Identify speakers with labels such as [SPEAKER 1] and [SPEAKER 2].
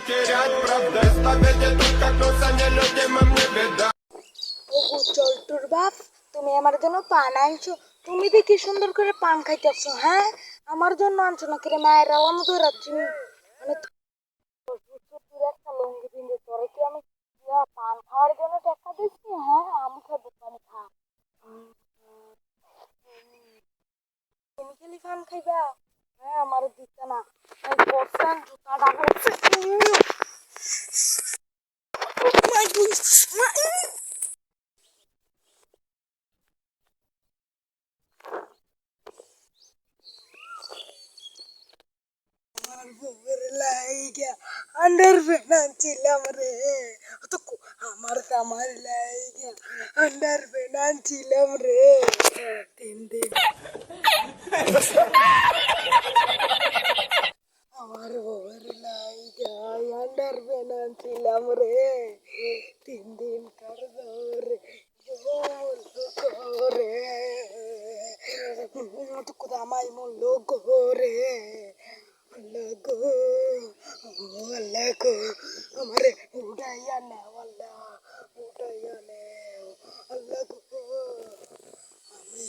[SPEAKER 1] терять, правда, ставите тут, как носа нелюдимым не беда.
[SPEAKER 2] ওগো চল্টুর বাপ, তুমি আমার জন্য পান আনছো? তুমি দেখি সুন্দর করে পান খাইতেছো। হ্যাঁ, আমার জন্য আনছো না কিরে মায়ের আলাম তো রাখছি মানে তুই একটা লঙ্গি পিন্ধে তোরে কি আমি পান খাওয়ার জন্য টাকা দিচ্ছি? হ্যাঁ, আমি খাবো পান খা। তুমি খালি পান খাইবা? হ্যাঁ, আমার দিচ্ছে না। এই বর্ষার জুতাটা হচ্ছে আমার বউয়ের লাইগা আন্ডার আনছিলাম রে। তো আমার লাইগা আন্ডার আনছিলাম রে 3 দিন। আমার বউয়ের লাইগা আন্ডার আনছিলাম রে 3 দিন কার ধরে করে তো কোথা আমায় মূল্য করে আল্লাহ গো, আল্লাহ গো, আমারে উড়াইয়া নেও আল্লাহ, উড়াইয়া নেও আল্লাহ গো। আমি